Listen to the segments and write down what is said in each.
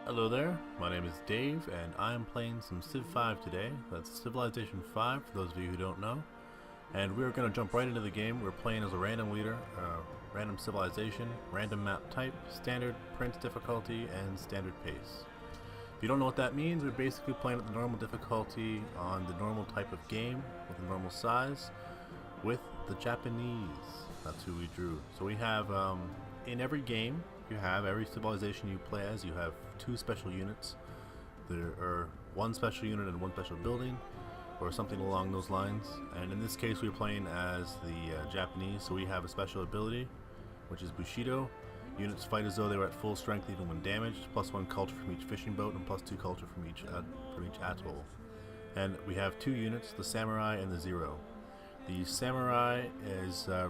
Hello there, my name is Dave, and I am playing some Civ 5 today. That's Civilization 5, for those of you who don't know. And we're going to jump right into the game. We're playing as a random leader, random civilization, random map type, standard prince difficulty, and standard pace. If you don't know what that means, we're basically playing at the normal difficulty on the normal type of game, with the normal size, with the Japanese. That's who we drew. So we have, in every game, every civilization you play as, you have two special units. There are one special unit and one special building, or something along those lines. And in this case, we're playing as the Japanese, so we have a special ability, which is Bushido. Units fight as though they were at full strength even when damaged, +1 culture from each fishing boat, and +2 culture from each atoll. And we have two units, the Samurai and the Zero. The Samurai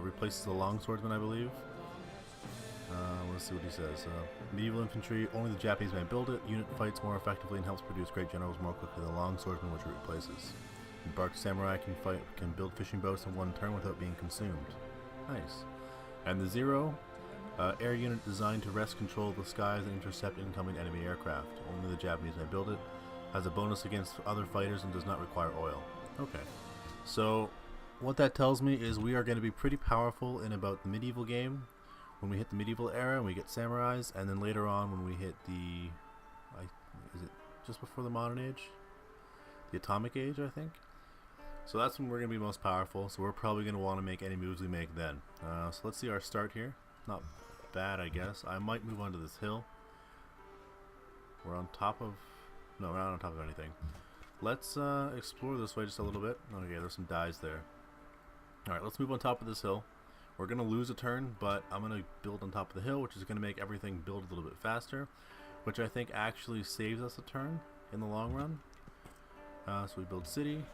replaces the Longswordman, I believe. Let's see what he says. Medieval infantry, only the Japanese may build it. Unit fights more effectively and helps produce great generals more quickly than the Longswordman, which it replaces. Embarked Samurai can build fishing boats in one turn without being consumed. Nice. And the Zero, air unit designed to wrest control of the skies and intercept incoming enemy aircraft. Only the Japanese may build it. Has a bonus against other fighters and does not require oil. Okay. So, what that tells me is we are going to be pretty powerful in about the medieval game. When we hit the medieval era and we get samurais, and then later on when we hit the, is it just before the modern age? The atomic age, I think. So that's when we're going to be most powerful, so we're probably going to want to make any moves we make then. So let's see our start here. Not bad, I guess. I might move onto this hill. We're on top of, no, we're not on top of anything. Let's explore this way just a little bit. Okay, there's some dyes there. Alright, let's move on top of this hill. We're going to lose a turn, but I'm going to build on top of the hill, which is going to make everything build a little bit faster, which I think actually saves us a turn in the long run. So we build city,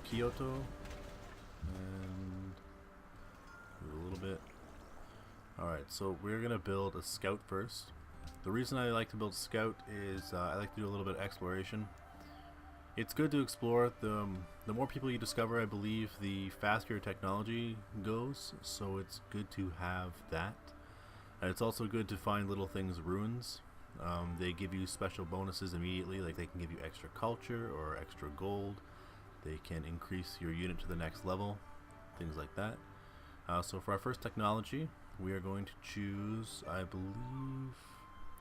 Kyoto, and move a little bit. Alright, so we're going to build a scout first. The reason I like to build a scout is I like to do a little bit of exploration. It's good to explore. The more people you discover, I believe, the faster your technology goes, so it's good to have that. And it's also good to find little things, ruins. They give you special bonuses immediately, like they can give you extra culture or extra gold. They can increase your unit to the next level, things like that. So for our first technology, we are going to choose, I believe,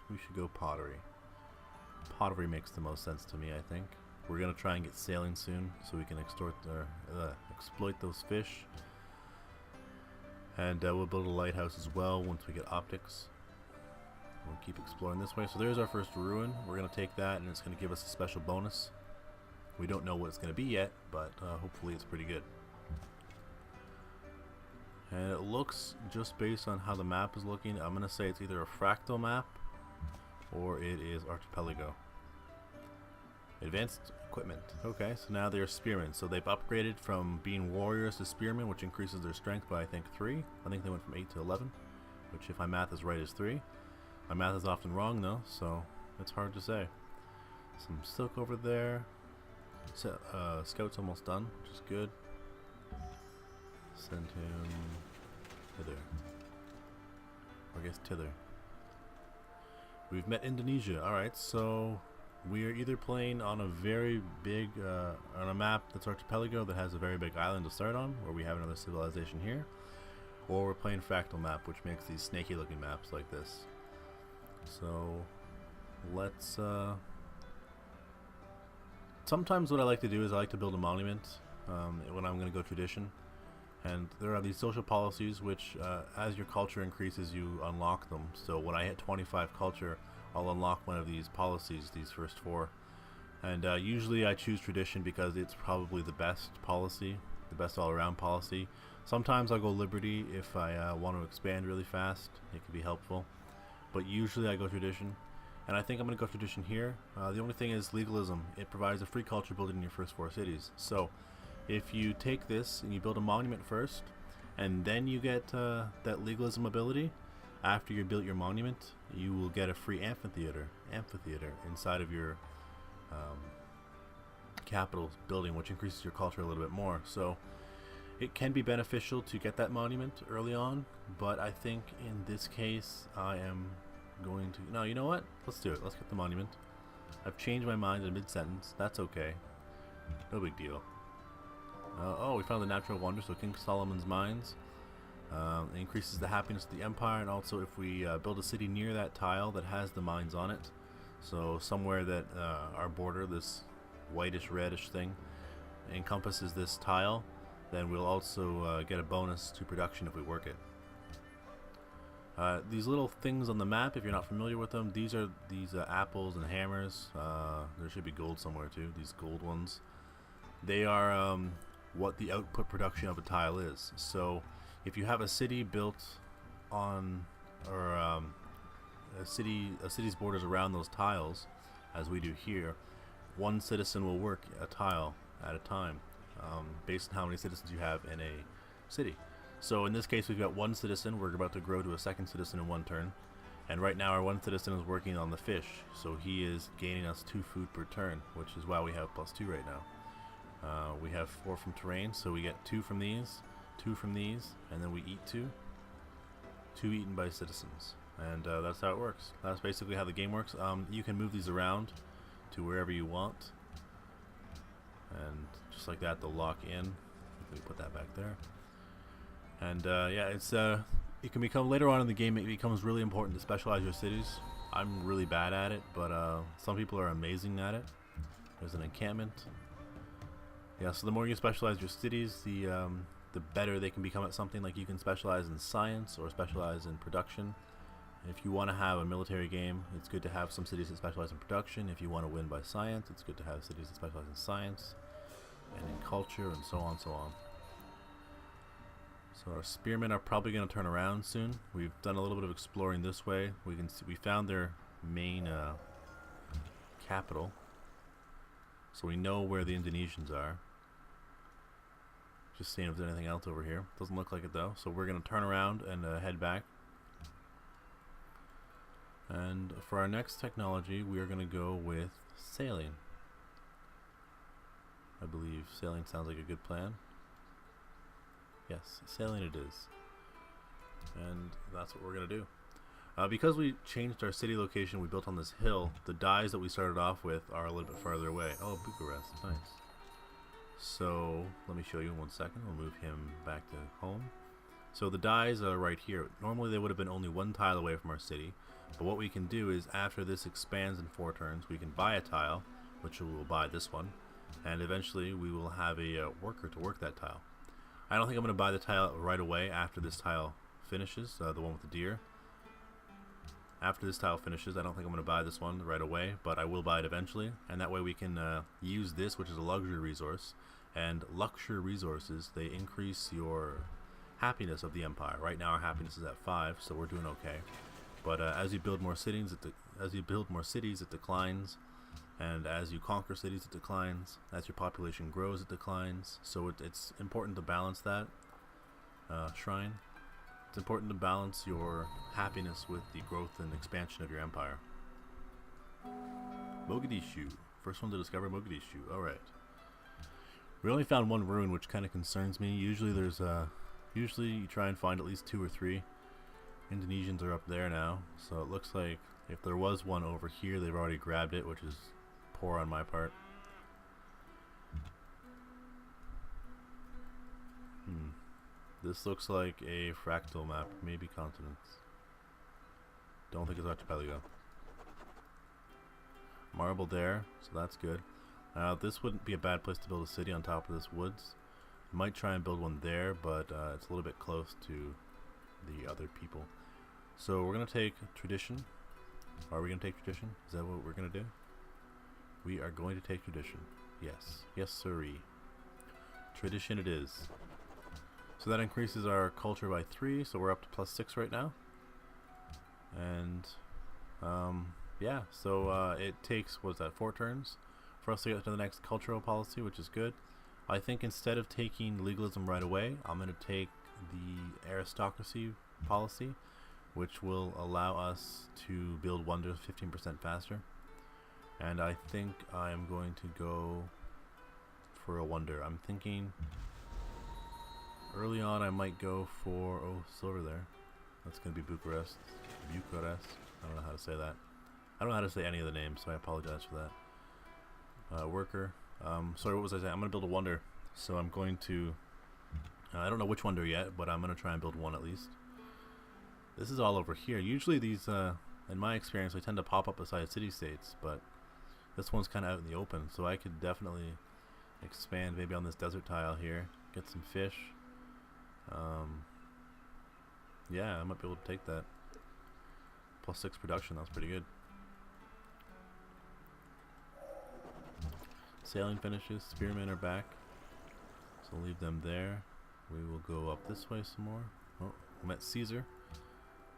we should go pottery. Pottery makes the most sense to me, I think. We're going to try and get sailing soon so we can exploit those fish. And we'll build a lighthouse as well once we get optics. We'll keep exploring this way. So there's our first ruin. We're going to take that and it's going to give us a special bonus. We don't know what it's going to be yet, but hopefully it's pretty good. And it looks, just based on how the map is looking, I'm going to say it's either a fractal map or it is archipelago. Advanced equipment. Okay, so now they're spearmen. So they've upgraded from being warriors to spearmen, which increases their strength by I think 3. I think they went from 8 to 11, which if my math is right is 3. My math is often wrong though, so it's hard to say. Some silk over there. So, scout's almost done, which is good. Send him hither. Or I guess thither. We've met Indonesia. Alright, so we are either playing on a very big, on a map that's archipelago that has a very big island to start on, where we have another civilization here, or we're playing fractal map, which makes these snaky looking maps like this. So let's, sometimes what I like to do is I like to build a monument when I'm going to go tradition. And there are these social policies which, as your culture increases, you unlock them. So when I hit 25 culture, I'll unlock one of these policies, these first 4. And usually I choose tradition because it's probably the best policy, the best all-around policy. Sometimes I'll go liberty if I want to expand really fast. It can be helpful. But usually I go tradition. And I think I'm going to go tradition here. The only thing is legalism. It provides a free culture building in your first 4 cities. So if you take this and you build a monument first, and then you get that legalism ability, after you built your monument, you will get a free amphitheater inside of your capital building, which increases your culture a little bit more. So it can be beneficial to get that monument early on, but I think in this case I am going to... No, you know what? Let's do it. Let's get the monument. I've changed my mind in mid-sentence. That's okay. No big deal. Oh, we found the natural wonder, so King Solomon's Mines. It increases the happiness of the empire, and also if we build a city near that tile that has the mines on it, so somewhere that our border, this whitish reddish thing, encompasses this tile, then we'll also get a bonus to production if we work it. These little things on the map, if you're not familiar with them, these are these apples and hammers. There should be gold somewhere too, these gold ones. They are what the output production of a tile is. So if you have a city built on, or a city's borders around those tiles, as we do here, one citizen will work a tile at a time, based on how many citizens you have in a city. So in this case, we've got one citizen. We're about to grow to a second citizen in one turn, and right now our one citizen is working on the fish, so he is gaining us 2 food per turn, which is why we have +2 right now. We have 4 from terrain, so we get 2 from these, 2 from these, and then we eat 2 eaten by citizens, and that's how it works. That's basically how the game works. You can move these around to wherever you want, and just like that they'll lock in. We put that back there, and yeah, it's it can become, later on in the game, it becomes really important to specialize your cities. I'm really bad at it, but some people are amazing at it. There's an encampment. Yeah, so the more you specialize your cities, the better they can become at something. Like you can specialize in science or specialize in production. If you want to have a military game, it's good to have some cities that specialize in production. If you want to win by science, it's good to have cities that specialize in science and in culture, and so on, so on. So our spearmen are probably going to turn around soon. We've done a little bit of exploring this way. We can see we found their main capital, so we know where the Indonesians are. Just seeing if there's anything else over here. Doesn't look like it though. So we're going to turn around and head back. And for our next technology, we are going to go with sailing. I believe sailing sounds like a good plan. Yes, sailing it is. And that's what we're going to do. Because we changed our city location, we built on this hill, the dyes that we started off with are a little bit farther away. Oh, Bucharest, nice. So let me show you in 1 second. We'll move him back to home. So the dyes are right here. Normally they would have been only 1 tile away from our city, but what we can do is after this expands in 4 turns, we can buy a tile, which we will buy this one, and eventually we will have a worker to work that tile. I don't think I'm going to buy the tile right away after this tile finishes, the one with the deer. After this tile finishes, I don't think I'm going to buy this one right away, but I will buy it eventually, and that way we can use this, which is a luxury resource. And luxury resources, they increase your happiness of the empire. Right now our happiness is at 5, so we're doing okay. But as you build more cities, it declines, and as you conquer cities, it declines. As your population grows, it declines. So it's important to balance that. Shrine. It's important to balance your happiness with the growth and expansion of your empire. Mogadishu. First one to discover Mogadishu. Alright. We only found 1 ruin, which kind of concerns me. Usually there's usually you try and find at least 2 or 3. Indonesians are up there now, so it looks like if there was one over here, they've already grabbed it, which is poor on my part. This looks like a fractal map, maybe continents. Don't think it's archipelago. Marble there, so that's good. This wouldn't be a bad place to build a city on top of this woods. I might try and build one there, but it's a little bit close to the other people. So we're going to take tradition. Are we going to take tradition? Is that what we're going to do? We are going to take tradition. Yes. Yes, sirree. Tradition it is. So that increases our culture by 3, so we're up to +6 right now. And yeah, so it takes, what's that, 4 turns for us to get to the next cultural policy, which is good. I think instead of taking legalism right away, I'm going to take the aristocracy policy, which will allow us to build wonders 15% faster. And I think I'm going to go for a wonder. I'm thinking early on I might go for, oh, silver there. That's going to be Bucharest. Bucharest. I don't know how to say that. I don't know how to say any of the names, so I apologize for that. Worker. Sorry, what was I saying? I'm going to build a wonder. So I'm going to... I don't know which wonder yet, but I'm going to try and build one at least. This is all over here. Usually these, in my experience, they tend to pop up beside city-states, but this one's kind of out in the open, so I could definitely expand maybe on this desert tile here, get some fish. Yeah, I might be able to take that. +6 production, that's pretty good. Sailing finishes, spearmen are back, so leave them there. We will go up this way some more. Oh, we met Caesar.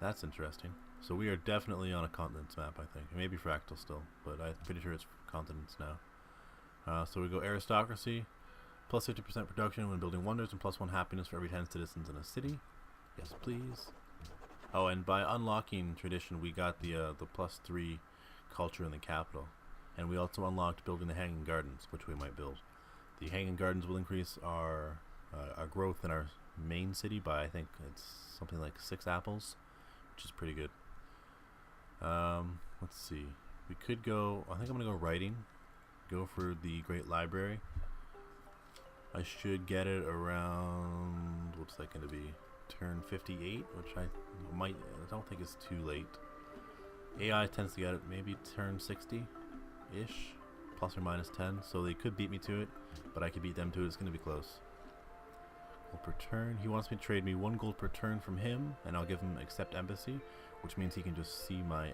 That's interesting. So we are definitely on a continents map, I think. Maybe fractal still, but I'm pretty sure it's continents now. So we go aristocracy, +50% production when building wonders, and +1 happiness for every 10 citizens in a city. Yes, please. Oh, and by unlocking tradition, we got the +3 culture in the capital. And we also unlocked building the hanging gardens, which we might build. The hanging gardens will increase our growth in our main city by, I think it's something like 6 apples, which is pretty good. Let's see. We could go, I think I'm going to go writing. Go for the Great Library. I should get it around, what's that going to be? Turn 58, which I don't think is too late. AI tends to get it maybe turn 60-ish, ±10, so they could beat me to it, but I could beat them to it. It's going to be close. Gold per turn. He wants me to trade me 1 gold per turn from him, and I'll give him accept embassy, which means he can just see my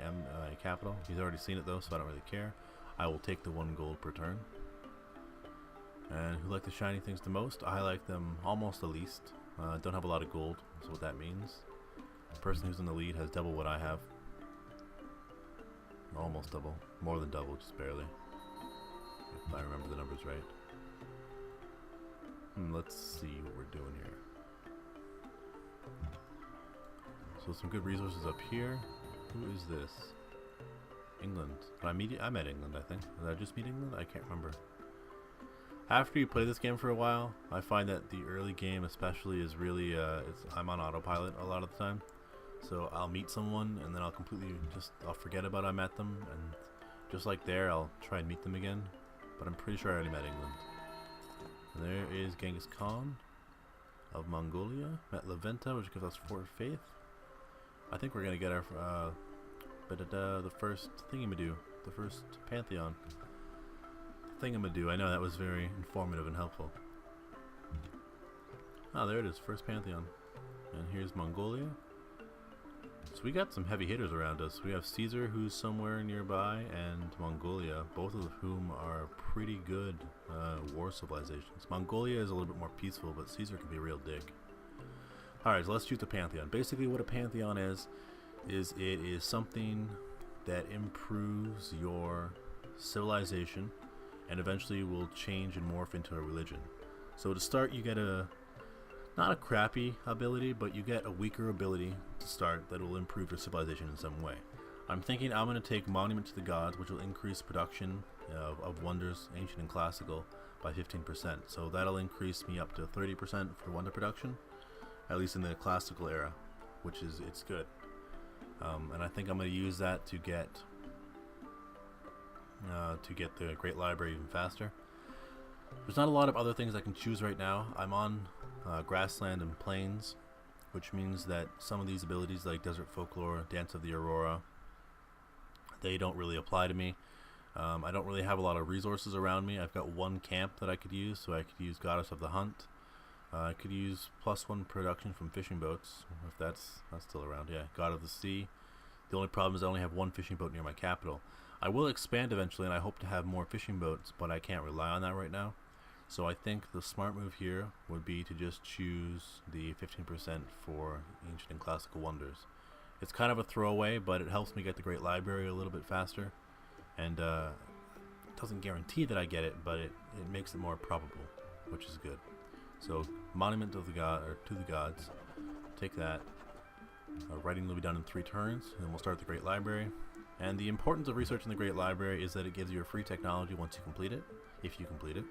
capital. He's already seen it though, so I don't really care. I will take the 1 gold per turn. And who like the shiny things the most? I like them almost the least. Don't have a lot of gold, so what that means. The person who's in the lead has double what I have. Almost double. More than double, just barely. If I remember the numbers right. Let's see what we're doing here. So some good resources up here. Who is this? England. I'm at England, I think. Did I just meet England? I can't remember. After you play this game for a while, I find that the early game especially is really, I'm on autopilot a lot of the time. So I'll meet someone and then I'll forget about I met them, and just like there, I'll try and meet them again. But I'm pretty sure I already met England. There is Genghis Khan of Mongolia. Met Leventa, which gives us 4 faith. I think we're gonna get our the first thingamadoo, the first pantheon thingamadoo. I know that was very informative and helpful. Oh, there it is, first pantheon. And here's Mongolia. So we got some heavy hitters around us. We have Caesar, who's somewhere nearby, and Mongolia, both of whom are pretty good war civilizations. Mongolia is a little bit more peaceful, but Caesar can be a real dick. Alright, so let's choose the pantheon. Basically what a pantheon is it is something that improves your civilization and eventually will change and morph into a religion. So to start, you get not a crappy ability, but you get a weaker ability to start that will improve your civilization in some way. I'm thinking I'm going to take Monument to the Gods, which will increase production of wonders, ancient and classical, by 15%. So that'll increase me up to 30% for wonder production, at least in the classical era, which is, it's good. And I think I'm going to use that to get the Great Library even faster. There's not a lot of other things I can choose right now. I'm on grassland and plains, which means that some of these abilities like Desert Folklore, Dance of the Aurora, they don't really apply to me. I don't really have a lot of resources around me. I've got 1 camp that I could use, so I could use Goddess of the Hunt. I could use +1 production from fishing boats, if that's still around. Yeah, God of the Sea. The only problem is I only have 1 fishing boat near my capital. I will expand eventually, and I hope to have more fishing boats, but I can't rely on that right now. So I think the smart move here would be to just choose the 15% for Ancient and Classical Wonders. It's kind of a throwaway, but it helps me get the Great Library a little bit faster. And it doesn't guarantee that I get it, but it makes it more probable, which is good. So Monument of the to the Gods, take that. Writing will be done in 3 turns, and then we'll start the Great Library. And the importance of researching the Great Library is that it gives you a free technology once you complete it, if you complete it.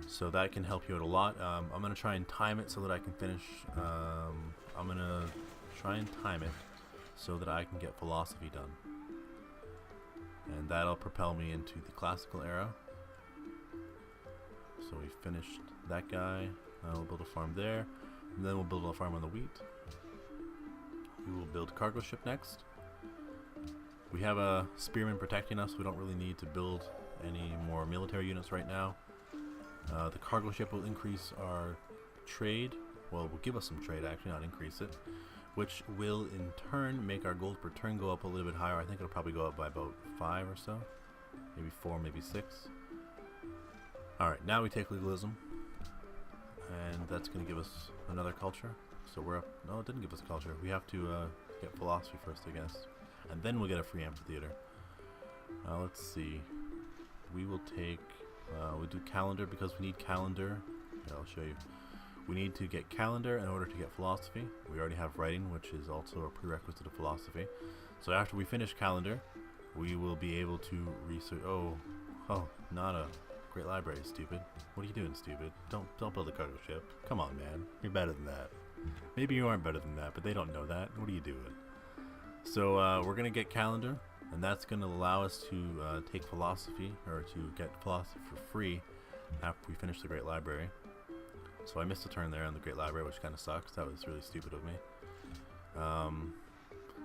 So that can help you out a lot. I'm going to try and time it so that I can finish. I'm going to try and time it so that I can get philosophy done. And that'll propel me into the classical era. So we finished that guy. We'll build a farm there, and then we'll build a farm on the wheat. We will build a cargo ship next. We have a spearman protecting us. We don't really need to build any more military units right now. The cargo ship will increase our trade. Well, will give us some trade, actually, not increase it, which will in turn make our gold per turn go up a little bit higher. I think it'll probably go up by about 5 or so, maybe 4, maybe 6. Alright, now we take legalism, and that's going to give us another culture. So we're up. No, it didn't give us culture. We have to get philosophy first, I guess, and then we'll get a free amphitheater. Let's see. We will take. We'll do calendar because we need calendar. Yeah, I'll show you. We need to get calendar in order to get philosophy. We already have writing, which is also a prerequisite of philosophy. So after we finish calendar, we will be able to research. Oh, not a great library, stupid. What are you doing, stupid? Don't build a cargo ship. Come on, man. You're better than that. Maybe you aren't better than that, but they don't know that. What are you doing? So we're gonna get calendar, and that's gonna allow us to take philosophy, or to get philosophy for free after we finish the Great Library. So I missed a turn there on the Great Library, which kind of sucks. That was really stupid of me.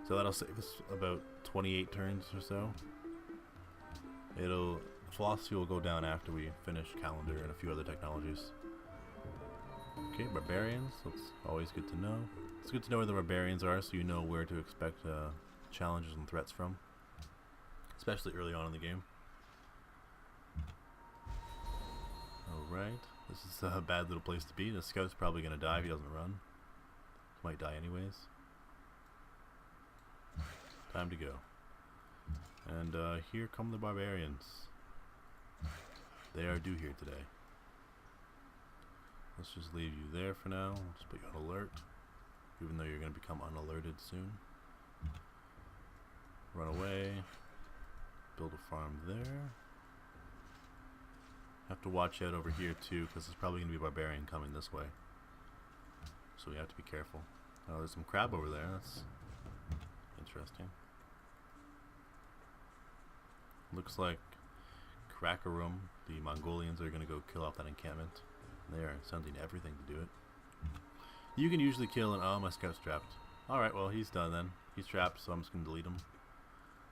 So that'll save us about 28 turns or so. Philosophy will go down after we finish calendar and a few other technologies. Okay, barbarians. That's always good to know. It's good to know where the barbarians are, so you know where to expect challenges and threats from, especially early on in the game. Alright, this is a bad little place to be. The scout's probably going to die if he doesn't run. He might die anyways. Time to go. And here come the barbarians. They are due here today. Let's just leave you there for now. We'll just put you on alert, even though you're going to become unalerted soon. Run away. Build a farm there. Have to watch out over here too, because there's probably going to be a barbarian coming this way. So we have to be careful. Oh, there's some crab over there. That's interesting. Looks like Krakarum, the Mongolians, are going to go kill off that encampment. They are sending everything to do it. You can usually kill an... Oh, my scout's trapped. Alright, well, he's done then. He's trapped, so I'm just going to delete him.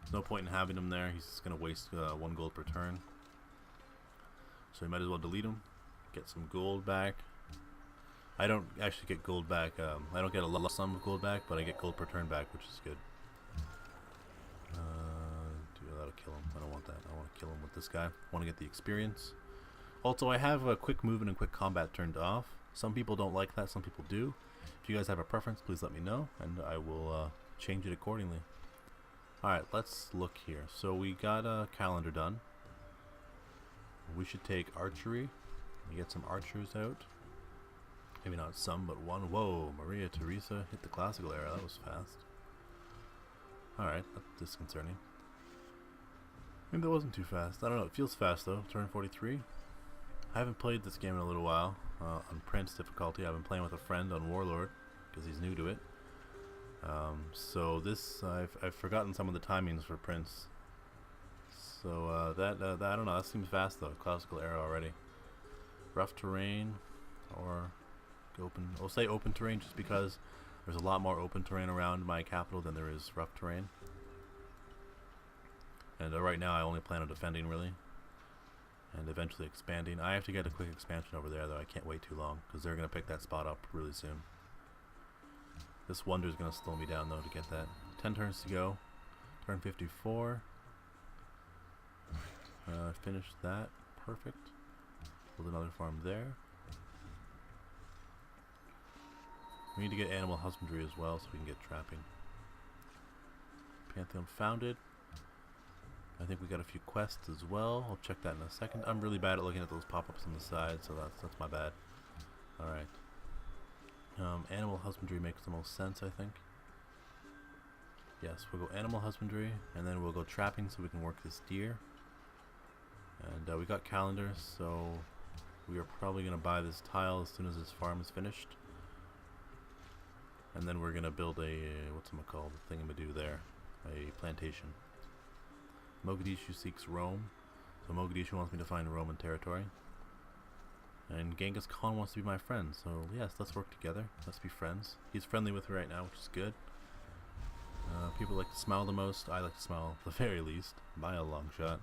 There's no point in having him there. He's just going to waste 1 gold per turn. So we might as well delete him. Get some gold back. I don't actually get gold back. I don't get a lump sum of gold back, but I get gold per turn back, which is good. That'll kill him. I don't want that. I want to kill him with this guy. I want to get the experience. Also, I have a quick movement and quick combat turned off. Some people don't like that. Some people do. If you guys have a preference, please let me know, and I will change it accordingly. Alright, let's look here. So we got a calendar done. We should take archery. We get some archers out. Maybe not some, but one. Whoa, Maria Theresa hit the classical era. That was fast. Alright, that's disconcerting. Maybe that wasn't too fast. I don't know. It feels fast though. Turn 43. I haven't played this game in a little while on Prince difficulty. I've been playing with a friend on Warlord because he's new to it. So this I've forgotten some of the timings for Prince. So that I don't know. That seems fast though. Classical era already. Rough terrain or open. I'll say open terrain just because there's a lot more open terrain around my capital than there is rough terrain. And right now I only plan on defending really, and eventually expanding. I have to get a quick expansion over there though. I can't wait too long because they're going to pick that spot up really soon. This wonder is going to slow me down though to get that. 10 turns to go. Turn 54. Finished that. Perfect. Build another farm there. We need to get animal husbandry as well so we can get trapping. Pantheon founded. I think we got a few quests as well. I'll check that in a second. I'm really bad at looking at those pop-ups on the side, so that's my bad. Alright. Animal husbandry makes the most sense, I think. Yes, we'll go animal husbandry, and then we'll go trapping so we can work this deer. And we got calendars, so we are probably going to buy this tile as soon as this farm is finished. And then we're gonna build a what's it called? The thingamadoo there, a plantation. Mogadishu seeks Rome, so Mogadishu wants me to find Roman territory. And Genghis Khan wants to be my friend, so yes, let's work together. Let's be friends. He's friendly with me right now, which is good. People like to smile the most. I like to smile the very least, by a long shot.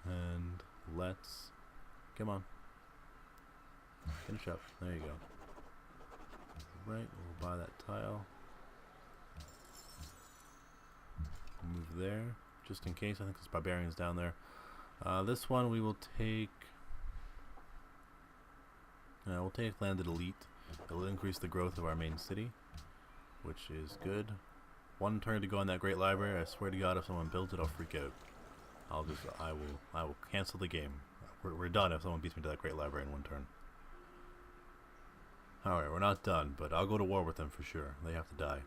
And let's... Come on. Finish up. There you go. Right, we'll buy that tile. Move there, just in case. I think there's barbarians down there. This one we will take... we'll take landed elite. It'll increase the growth of our main city, which is good. One turn to go on that great library. I swear to God, if someone builds it, I'll freak out. I will cancel the game. We're done if someone beats me to that great library in one turn. Alright, we're not done, but I'll go to war with them for sure. They have to die.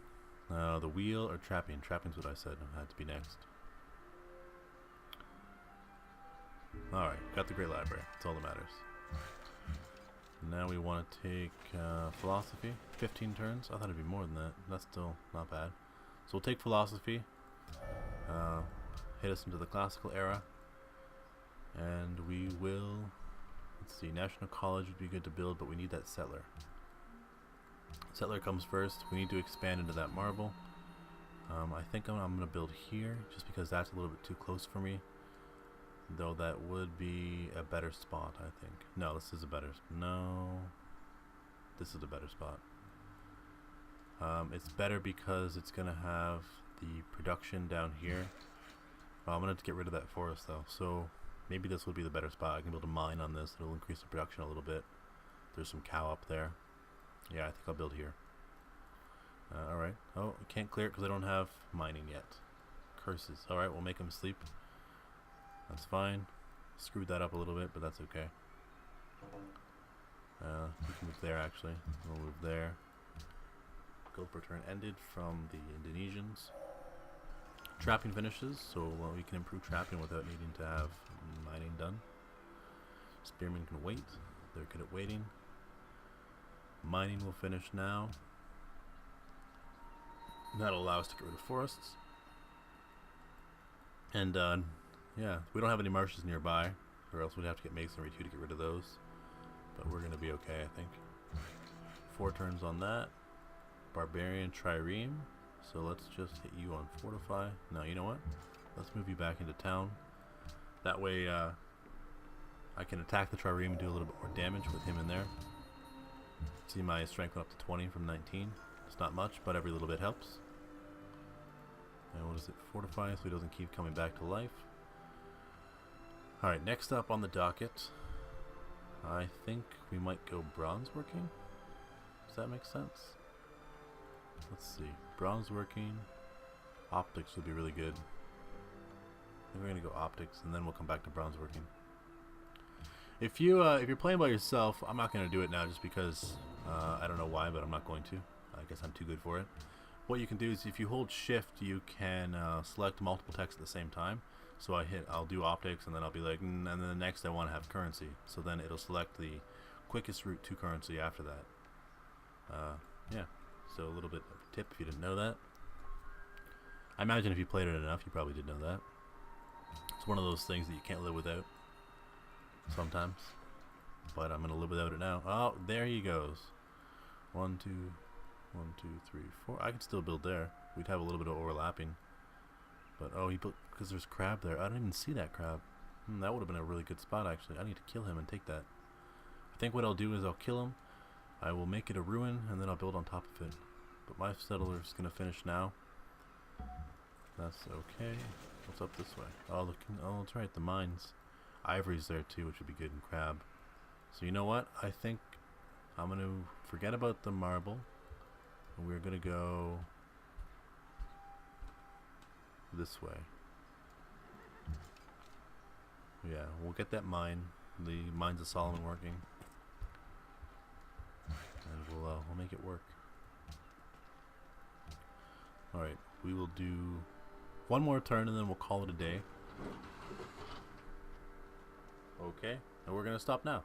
The wheel or trapping? Trapping's what I said. It had to be next. Alright, got the great library. That's all that matters. Now we want to take philosophy. 15 turns. I thought it'd be more than that. That's still not bad. So we'll take philosophy. Hit us into the classical era. And we will... Let's see. National College would be good to build, but we need that settler. Settler comes first. We need to expand into that marble. I think I'm going to build here, just because that's a little bit too close for me. Though that would be a better spot, I think. No, this is a better... No. This is a better spot. It's better because it's going to have the production down here. Well, I'm going to get rid of that forest, though. So, maybe this would be the better spot. I can build a mine on this. It'll increase the production a little bit. There's some cow up there. Yeah, I think I'll build here. Alright. Oh, I can't clear it because I don't have mining yet. Curses. Alright, we'll make them sleep. That's fine. Screwed that up a little bit, but that's okay. We can move there, actually. We'll move there. Gold per turn ended from the Indonesians. Trapping finishes, so we can improve trapping without needing to have mining done. Spearmen can wait. They're good at waiting. Mining will finish now. That'll allow us to get rid of forests. And, yeah, we don't have any marshes nearby, or else we'd have to get masonry too to get rid of those. But we're going to be okay, I think. 4 turns on that. Barbarian Trireme. So let's just hit you on Fortify. No, you know what? Let's move you back into town. That way, I can attack the Trireme and do a little bit more damage with him in there. See, my strength went up to 20 from 19. It's not much, but every little bit helps. And what is it? Fortify, so he doesn't keep coming back to life. Alright, next up on the docket, I think we might go bronze working. Does that make sense? Let's see. Bronze working. Optics would be really good. I think we're going to go optics, and then we'll come back to bronze working. If you're playing by yourself, I'm not going to do it now just because I don't know why, but I'm not going to. I guess I'm too good for it. What you can do is if you hold shift, you can select multiple text at the same time. So I'll do optics, and then I'll be like, and then the next I want to have currency. So then it'll select the quickest route to currency after that. Yeah. So a little bit of a tip if you didn't know that. I imagine if you played it enough, you probably did know that. It's one of those things that you can't live without. Sometimes. But I'm going to live without it now. Oh, there he goes. 1, 2, 1, 2, 3, 4. I can still build there. We'd have a little bit of overlapping. But, oh, he built, because there's crab there. I didn't even see that crab. That would have been a really good spot, actually. I need to kill him and take that. I think what I'll do is I'll kill him. I will make it a ruin, and then I'll build on top of it. But my settler's going to finish now. That's okay. What's up this way? Oh, look. Oh, that's right. The mines. Ivory's there, too, which would be good in crab. So, you know what? I think I'm going to forget about the marble. And we're going to go this way. Yeah, we'll get that mine. The Mines of Solomon working. And we'll make it work. Alright, we will do one more turn and then we'll call it a day. Okay, and we're going to stop now.